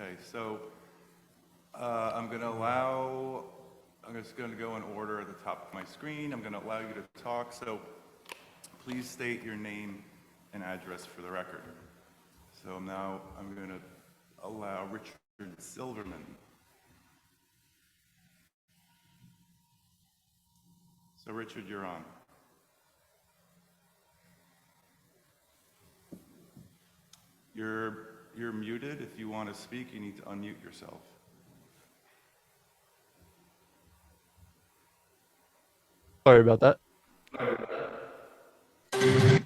Okay, so I'm just going to go in order at the top of my screen. I'm going to allow you to talk, so please state your name and address for the record. So now I'm going to allow Richard Silverman. So Richard, you're on. You're muted. If you want to speak, you need to unmute yourself. Sorry about that. Do you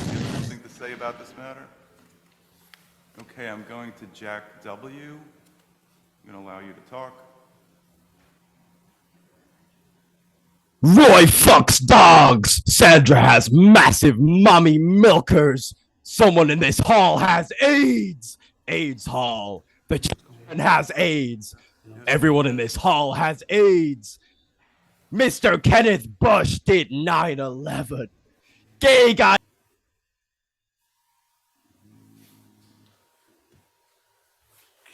have something to say about this matter? Okay, I'm going to Jack W. I'm going to allow you to talk. Roy fucks dogs. Sandra has massive mommy milkers. Someone in this hall has AIDS. AIDS hall. The children has AIDS. Everyone in this hall has AIDS. Mr. Kenneth Bush did 9/11. Gay guy.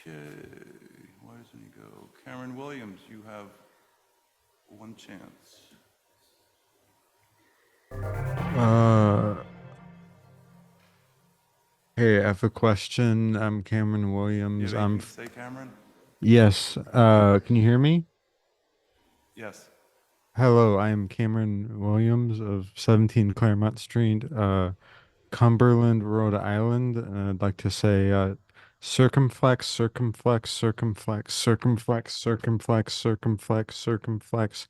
Okay, why doesn't he go? Cameron Williams, you have one chance. Hey, I have a question. I'm Cameron Williams. You have anything to say, Cameron? Yes. Can you hear me? Yes. Hello, I am Cameron Williams of 17 Claremont Street, Cumberland, Rhode Island. And I'd like to say circumflex, circumflex, circumflex, circumflex, circumflex, circumflex, circumflex.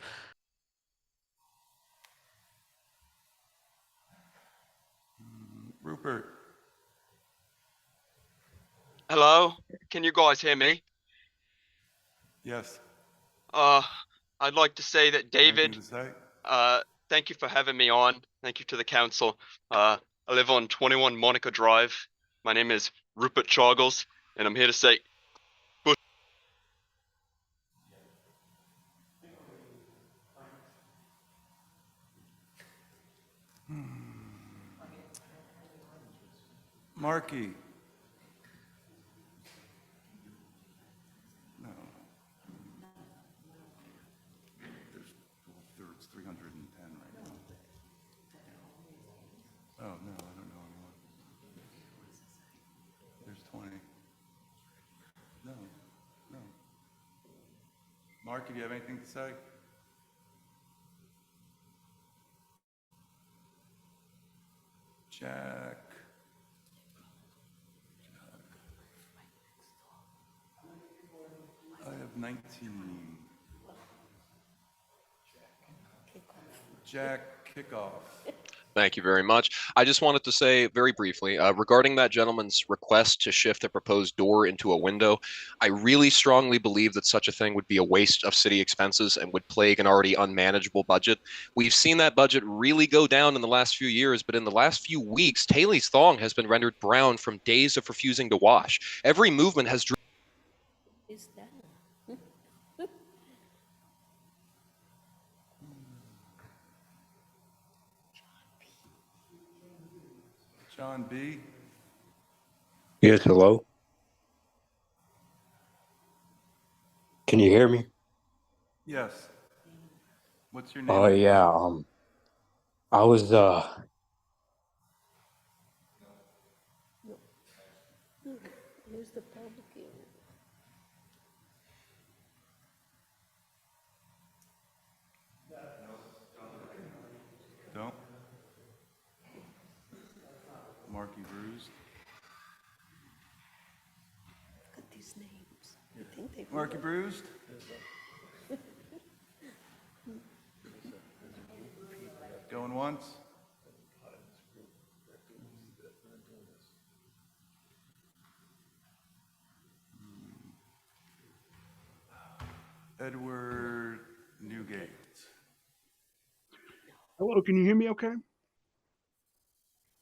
Rupert. Hello? Can you guys hear me? Yes. I'd like to say that David, Anything to say? thank you for having me on. Thank you to the council. I live on 21 Monica Drive. My name is Rupert Chargles, and I'm here to say Bush. Markey. No. There's 310 right now. Oh, no, I don't know anymore. There's 20. No, no. Markey, do you have anything to say? Jack. I have 19. Jack, kickoff. Thank you very much. I just wanted to say very briefly, regarding that gentleman's request to shift a proposed door into a window, I really strongly believe that such a thing would be a waste of city expenses and would plague an already unmanageable budget. We've seen that budget really go down in the last few years, but in the last few weeks, Taylor's thong has been rendered brown from days of refusing to wash. Every movement has Is that? John B. Yes, hello. Can you hear me? Yes. What's your name? Oh yeah, I was Where's the public here? Don't. Marky Bruised. Look at these names. You think they Marky Bruised. Going once. Edward Newgate. Hello, can you hear me okay?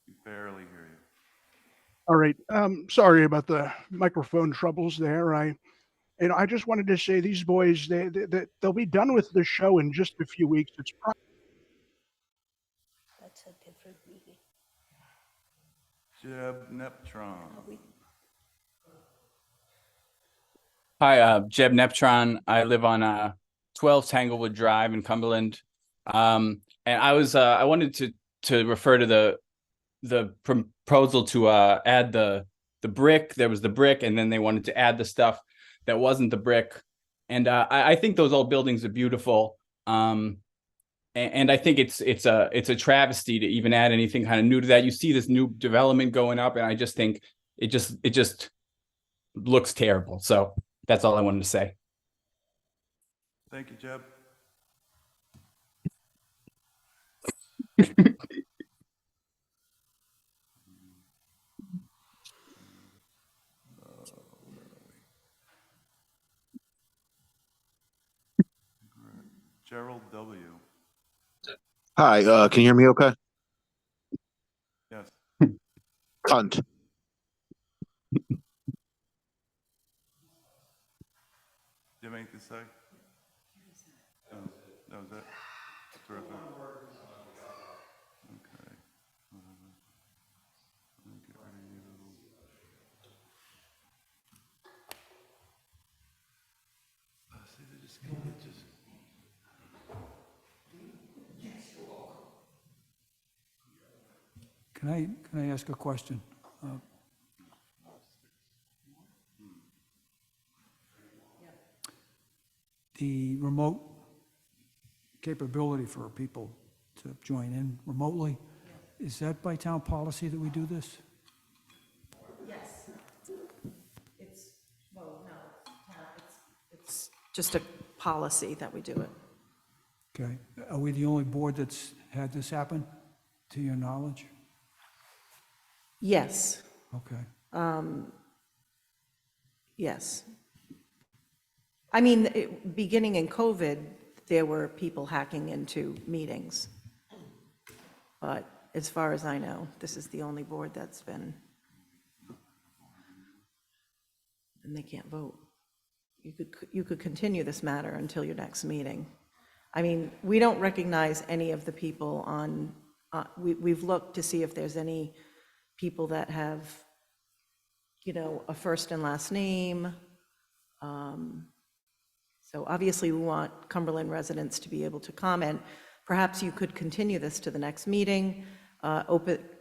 We barely hear you. All right. Sorry about the microphone troubles there. I just wanted to say these boys, they'll be done with the show in just a few weeks. It's That's a different meeting. Jeb Neptron. Are we? Hi, Jeb Neptron. I live on 12 Tanglewood Drive in Cumberland. And I wanted to refer to the proposal to add the brick. There was the brick, and then they wanted to add the stuff that wasn't the brick. And I think those old buildings are beautiful. And I think it's a travesty to even add anything kind of new to that. You see this new development going up, and I just think it just looks terrible. So that's all I wanted to say. Thank you, Jeb. Gerald W. Hi, can you hear me okay? Yes. Cunt. Do you have anything to say? No, that was it. Terrific. Okay. Let me get rid of you. See, they just Can I ask a question? The remote capability for people to join in remotely, is that by town policy that we do this? Yes. It's, well, no, it's just a policy that we do it. Okay. Are we the only board that's had this happen, to your knowledge? Yes, Okay. yes. I mean, beginning in COVID, there were people hacking into meetings. But as far as I know, this is the only board that's been, and they can't vote. You could continue this matter until your next meeting. I mean, we don't recognize any of the people on, we've looked to see if there's any people that have, you know, a first and last name. So obviously we want Cumberland residents to be able to comment. Perhaps you could continue this to the next meeting,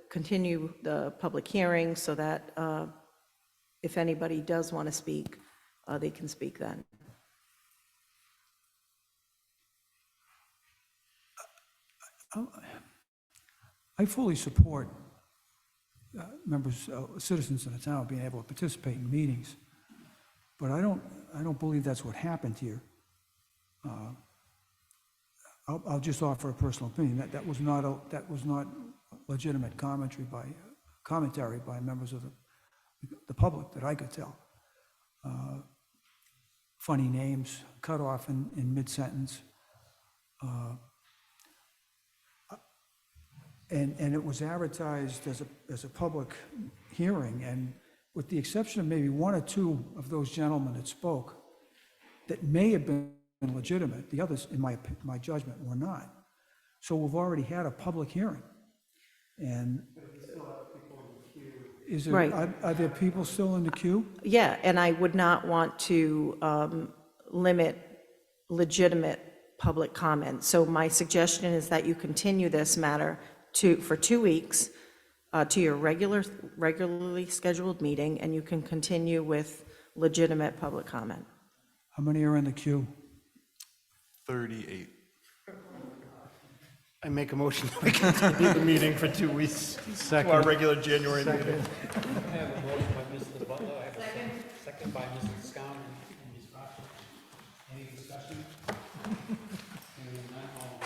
continue the public hearing so that if anybody does want to speak, they can speak then. I fully support members, citizens in the town being able to participate in meetings, but I don't believe that's what happened here. I'll just offer a personal opinion that was not legitimate commentary by members of the public that I could tell. Funny names, cut off in mid-sentence. And it was advertised as a public hearing, and with the exception of maybe one or two of those gentlemen that spoke, that may have been legitimate, the others, in my judgment, were not. So we've already had a public hearing, and is there, Right. Are there people still in the queue? Yeah, and I would not want to limit legitimate public comment. So my suggestion is that you continue this matter for 2 weeks to your regularly scheduled meeting, and you can continue with legitimate public comment. How many are in the queue? 38. I make a motion that we continue the meeting for 2 weeks to our regular January meeting. I have a motion by Mr. Butler. I have a second by Mr. Scown and Ms. Proctor. Any discussion? Hearing none, all in